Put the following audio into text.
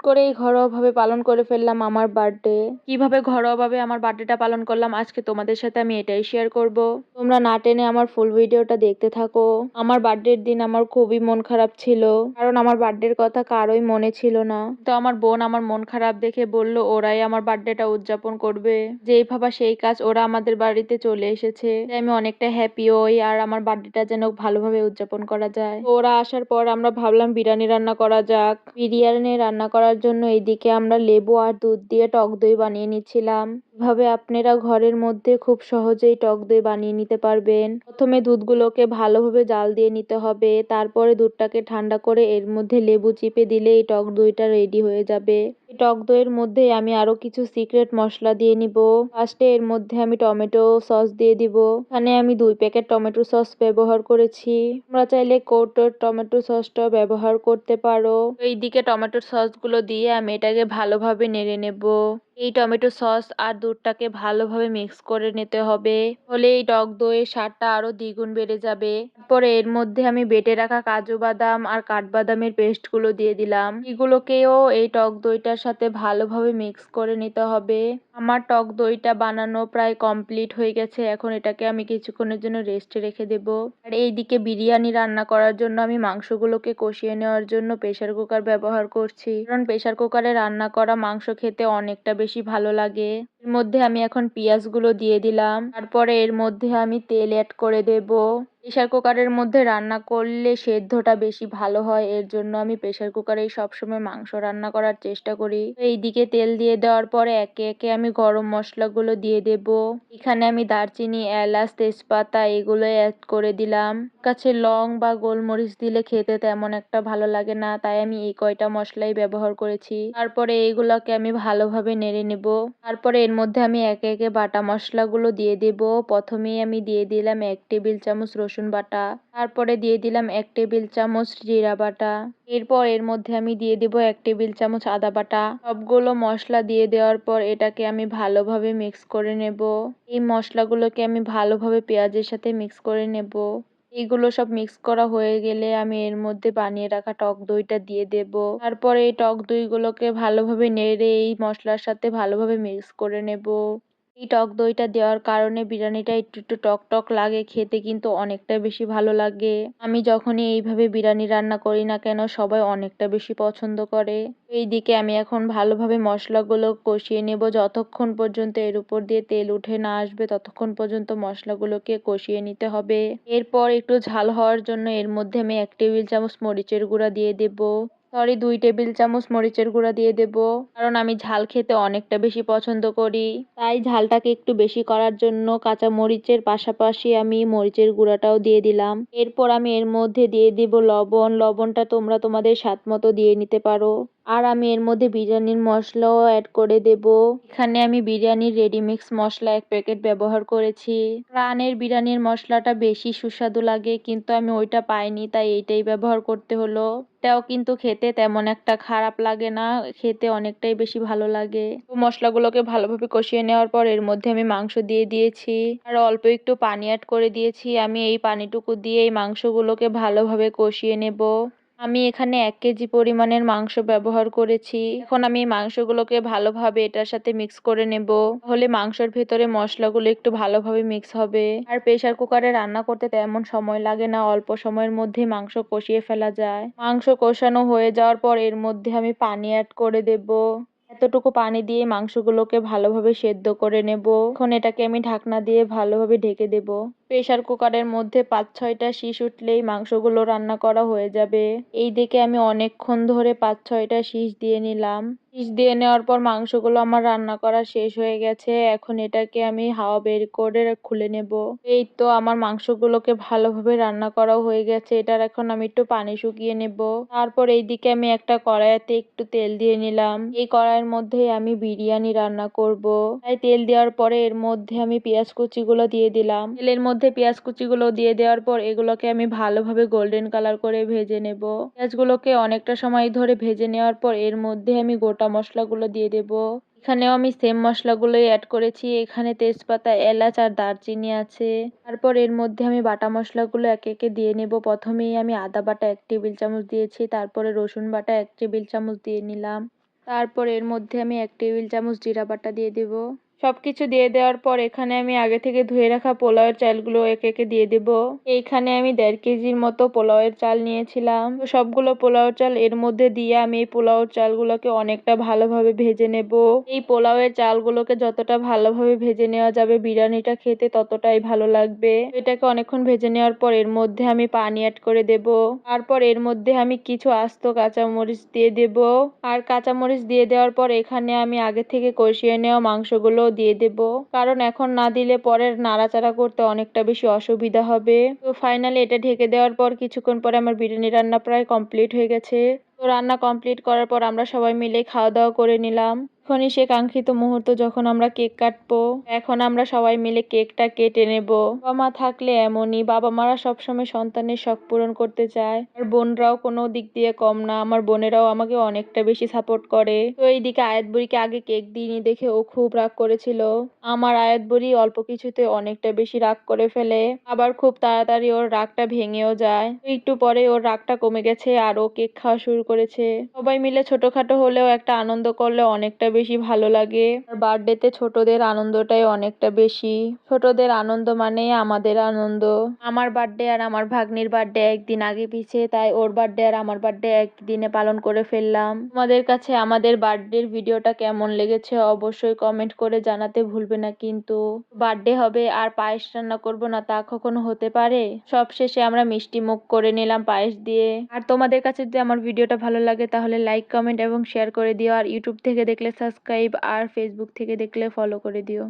করেই ঘরোয়াভাবে পালন করে ফেললাম আমার বার্থডে। কিভাবে ঘরোয়াভাবে আমার বার্থডেটা পালন করলাম আজকে তোমাদের সাথে আমি এটাই শেয়ার করব। তোমরা না টেনে আমার ফুল ভিডিওটা দেখতে থাকো। আমার বার্থডের দিন আমার খুবই মন খারাপ ছিল, কারণ আমার বার্থডের কথা কারোই মনে ছিল না। তো আমার বোন আমার মন খারাপ দেখে বলল ওরাই আমার বার্থডেটা উদযাপন করবে। যেই ভাবা সেই কাজ, ওরা আমাদের বাড়িতে চলে এসেছে। তাই আমি অনেকটা হ্যাপি হই আর আমার বার্থডেটা যেন ভালোভাবে উদযাপন করা যায়। তো ওরা আসার পর আমরা ভাবলাম বিরিয়ানি রান্না করা যাক। বিরিয়ানি রান্না করার জন্য এইদিকে আমরা লেবু আর দুধ দিয়ে টক দই বানিয়ে নিচ্ছিলাম। এভাবে আপনারা ঘরের মধ্যে খুব সহজেই টক দই বানিয়ে নিতে পারবেন। প্রথমে দুধগুলোকে ভালোভাবে জাল দিয়ে নিতে হবে, তারপরে দুধটাকে ঠান্ডা করে এর মধ্যে লেবু চিপে দিলে এই টক দইটা রেডি হয়ে যাবে। এই টক দইয়ের মধ্যে আমি আরো কিছু সিক্রেট মশলা দিয়ে নিব। ফার্স্টে এর মধ্যে আমি টমেটো সস দিয়ে দিব। এখানে আমি 2 প্যাকেট টমেটো সস ব্যবহার করেছি। তোমরা চাইলে কৌটোর টমেটো সসটাও ব্যবহার করতে পারো। এইদিকে টমেটো সসগুলো দিয়ে আমি এটাকে ভালোভাবে নেড়ে নেব। এই টমেটো সস আর দুধটাকে ভালোভাবে মিক্স করে নিতে হবে, হলে এই টক দইয়ের স্বাদটা আরো দ্বিগুণ বেড়ে যাবে। তারপরে এর মধ্যে আমি বেটে রাখা কাজু বাদাম আর কাঠবাদামের পেস্টগুলো দিয়ে দিলাম। এগুলোকেও এই টক দইটার সাথে ভালোভাবে মিক্স করে নিতে হবে। আমার টক দইটা বানানো প্রায় কমপ্লিট হয়ে গেছে। এখন এটাকে আমি কিছুক্ষণের জন্য রেস্টে রেখে দেব। আর এইদিকে বিরিয়ানি রান্না করার জন্য আমি মাংসগুলোকে কষিয়ে নেওয়ার জন্য প্রেসার কুকার ব্যবহার করছি, কারণ প্রেসার কুকারে রান্না করা মাংস খেতে অনেকটা বেশি ভালো লাগে। এর মধ্যে আমি এখন পেঁয়াজগুলো দিয়ে দিলাম। তারপরে এর মধ্যে আমি তেল অ্যাড করে দেব। প্রেসার কুকারের মধ্যে রান্না করলে সেদ্ধটা বেশি ভালো হয়, এর জন্য আমি প্রেসার কুকারেই সবসময় মাংস রান্না করার চেষ্টা করি। এইদিকে তেল দিয়ে দেওয়ার পরে একে একে আমি গরম মশলাগুলো দিয়ে দেব। এখানে আমি দারচিনি, এলাচ, তেজপাতা এগুলো অ্যাড করে দিলাম। কাছে লং বা গোলমরিচ দিলে খেতে তেমন একটা ভালো লাগে না, তাই আমি এই কয়টা মশলাই ব্যবহার করেছি। তারপরে এইগুলোকে আমি ভালোভাবে নেড়ে নেব। তারপরে এর মধ্যে আমি একে একে বাটা মশলাগুলো দিয়ে দেব। প্রথমেই আমি দিয়ে দিলাম 1 টেবিল চামচ রসুন বাটা, তারপরে দিয়ে দিলাম 1 টেবিল চামচ জিরা বাটা, এরপর এর মধ্যে আমি দিয়ে দেব 1 টেবিল চামচ আদা বাটা। সবগুলো মশলা দিয়ে দেওয়ার পর এটাকে আমি ভালোভাবে মিক্স করে নেব। এই মশলাগুলোকে আমি ভালোভাবে পেঁয়াজের সাথে মিক্স করে নেব। এইগুলো সব মিক্স করা হয়ে গেলে আমি এর মধ্যে বানিয়ে রাখা টক দইটা দিয়ে দেব। তারপরে এই টক দইগুলোকে ভালোভাবে নেড়ে এই মশলার সাথে ভালোভাবে মিক্স করে নেব। এই টক দইটা দেওয়ার কারণে বিরিয়ানিটা একটু একটু টক টক লাগে, খেতে কিন্তু অনেকটা বেশি ভালো লাগে। আমি যখনই এইভাবে বিরিয়ানি রান্না করি না কেন সবাই অনেকটা বেশি পছন্দ করে। এইদিকে আমি এখন ভালোভাবে মশলাগুলো কষিয়ে নেব। যতক্ষণ পর্যন্ত এর উপর দিয়ে তেল উঠে না আসবে ততক্ষণ পর্যন্ত মশলাগুলোকে কষিয়ে নিতে হবে। এরপর একটু ঝাল হওয়ার জন্য এর মধ্যে আমি 1 টেবিল চামচ মরিচের গুঁড়া দিয়ে দেব। 2 টেবিল চামচ মরিচের গুঁড়া দিয়ে দেব, কারণ আমি ঝাল খেতে অনেকটা বেশি পছন্দ করি। তাই ঝালটাকে একটু বেশি করার জন্য কাঁচা মরিচের পাশাপাশি আমি মরিচের গুঁড়াটাও দিয়ে দিলাম। এরপর আমি এর মধ্যে দিয়ে দিব লবণ। লবণটা তোমরা তোমাদের স্বাদ মতো দিয়ে নিতে পারো। আর আমি এর মধ্যে বিরিয়ানির মশলাও অ্যাড করে দেব। এখানে আমি বিরিয়ানির রেডিমিক্স মশলা 1 প্যাকেট ব্যবহার করেছি। প্রাণের বিরিয়ানির মশলাটা বেশি সুস্বাদু লাগে, কিন্তু আমি ওইটা পাইনি তাই এইটাই ব্যবহার করতে হলো। এটাও কিন্তু খেতে তেমন একটা খারাপ লাগে না, খেতে অনেকটাই বেশি ভালো লাগে। তো মশলাগুলোকে ভালোভাবে কষিয়ে নেওয়ার পর এর মধ্যে আমি মাংস দিয়ে দিয়েছি আর অল্প একটু পানি অ্যাড করে দিয়েছি। আমি এই পানিটুকু দিয়ে এই মাংসগুলোকে ভালোভাবে কষিয়ে নেব। আমি এখানে 1 কেজি পরিমাণের মাংস ব্যবহার করেছি। এখন আমি এই মাংসগুলোকে ভালোভাবে এটার সাথে মিক্স করে নেব, তাহলে মাংসের ভেতরে মশলাগুলো একটু ভালোভাবে মিক্স হবে। আর প্রেসার কুকারে রান্না করতে তেমন সময় লাগে না, অল্প সময়ের মধ্যেই মাংস কষিয়ে ফেলা যায়। মাংস কষানো হয়ে যাওয়ার পর এর মধ্যে আমি পানি অ্যাড করে দেব। এতটুকু পানি দিয়ে মাংসগুলোকে ভালোভাবে সেদ্ধ করে নেব। এখন এটাকে আমি ঢাকনা দিয়ে ভালোভাবে ঢেকে দেব। প্রেসার কুকারের মধ্যে 5-6টা শিশ উঠলেই মাংসগুলো রান্না করা হয়ে যাবে। এই দিকে আমি অনেকক্ষণ ধরে 5-6টা শিশ দিয়ে নিলাম। শিশ দিয়ে নেওয়ার পর মাংসগুলো আমার রান্না করা শেষ হয়ে গেছে। এখন এটাকে আমি হাওয়া বের করে খুলে নেব। এই তো আমার মাংসগুলোকে ভালোভাবে রান্না করা হয়ে গেছে। এটার এখন আমি একটু পানি শুকিয়ে নেব। তারপর এইদিকে আমি একটা কড়াইতে একটু তেল দিয়ে নিলাম। এই কড়াইয়ের মধ্যে আমি বিরিয়ানি রান্না করব, তাই তেল দেওয়ার পরে এর মধ্যে আমি পেঁয়াজ কুচিগুলো দিয়ে দিলাম। তেলের মধ্যে পেঁয়াজ কুচিগুলো দিয়ে দেওয়ার পর এগুলোকে আমি ভালোভাবে গোল্ডেন কালার করে ভেজে নেব। পেঁয়াজগুলোকে অনেকটা সময় ধরে ভেজে নেওয়ার পর এর মধ্যে আমি গোটা মশলাগুলো দিয়ে দেব। এখানেও আমি সেম মশলাগুলোই অ্যাড করেছি। এখানে তেজপাতা, এলাচ আর দারচিনি আছে। তারপর এর মধ্যে আমি বাটা মশলাগুলো একে একে দিয়ে নেব। প্রথমেই আমি আদা বাটা 1 টেবিল চামচ দিয়েছি, তারপরে রসুন বাটা 1 টেবিল চামচ দিয়ে নিলাম। তারপর এর মধ্যে আমি 1 টেবিল চামচ জিরা বাটা দিয়ে দেব। সবকিছু দিয়ে দেওয়ার পর এখানে আমি আগে থেকে ধুয়ে রাখা পোলাওয়ের চালগুলো একে একে দিয়ে দেব। এইখানে আমি 1.5 কেজির মতো পোলাওয়ের চাল নিয়েছিলাম। তো সবগুলো পোলাওয়ের চাল এর মধ্যে দিয়ে আমি এই পোলাওয়ের চালগুলোকে অনেকটা ভালোভাবে ভেজে নেব। এই পোলাওয়ের চালগুলোকে যতটা ভালোভাবে ভেজে নেওয়া যাবে বিরিয়ানিটা খেতে ততটাই ভালো লাগবে। এটাকে অনেকক্ষণ ভেজে নেওয়ার পর এর মধ্যে আমি পানি অ্যাড করে দেব। তারপর এর মধ্যে আমি কিছু আস্ত কাঁচামরিচ দিয়ে দেব। আর কাঁচামরিচ দিয়ে দেওয়ার পর এখানে আমি আগে থেকে কষিয়ে নেওয়া মাংসগুলো দিয়ে দেব, কারণ এখন না দিলে পরে নাড়াচাড়া করতে অনেকটা বেশি অসুবিধা হবে। তো ফাইনালি এটা ঢেকে দেওয়ার পর কিছুক্ষণ পরে আমার বিরিয়ানি রান্না প্রায় কমপ্লিট হয়ে গেছে। তো রান্না কমপ্লিট করার পর আমরা সবাই মিলে খাওয়া দাওয়া করে নিলাম। এখনই সে কাঙ্ক্ষিত মুহূর্ত যখন আমরা কেক কাটবো। এখন আমরা সবাই মিলে কেকটা কেটে নেব। বাবা মা থাকলে এমনই, বাবা মারা সবসময় সন্তানের শখ পূরণ করতে চায়। আর বোনরাও কোনো দিক দিয়ে কম না, আমার বোনেরাও আমাকে অনেকটা বেশি সাপোর্ট করে। তো এইদিকে আয়াত বুড়িকে আগে কেক দিইনি দেখে ও খুব রাগ করেছিল। আমার আয়াত বুড়ি অল্প কিছুতে অনেকটা বেশি রাগ করে ফেলে, আবার খুব তাড়াতাড়ি ওর রাগটা ভেঙেও যায়। তো একটু পরে ওর রাগটা কমে গেছে আর ও কেক খাওয়া শুরু করেছে। সবাই মিলে ছোটখাটো হলেও একটা আনন্দ করলে অনেকটা বেশি ভালো লাগে। আর বার্থডেতে ছোটদের আনন্দটাই অনেকটা বেশি। ছোটদের আনন্দ মানেই আমাদের আনন্দ। আমার বার্থডে আর আমার ভাগ্নির বার্থডে একদিন আগে পিছে, তাই ওর বার্থডে আর আমার বার্থডে একদিনে পালন করে ফেললাম। তোমাদের কাছে আমাদের বার্থডের ভিডিওটা কেমন লেগেছে অবশ্যই কমেন্ট করে জানাতে ভুলবে না কিন্তু। বার্থডে হবে আর পায়েস রান্না করবো না তা কখনো হতে পারে? সবশেষে আমরা মিষ্টি মুখ করে নিলাম পায়েস দিয়ে। আর তোমাদের কাছে যদি আমার ভিডিওটা ভালো লাগে তাহলে লাইক কমেন্ট এবং শেয়ার করে দিও। আর ইউটিউব থেকে দেখলে সাবস্ক্রাইব আর ফেসবুক থেকে দেখলে ফলো করে দিও।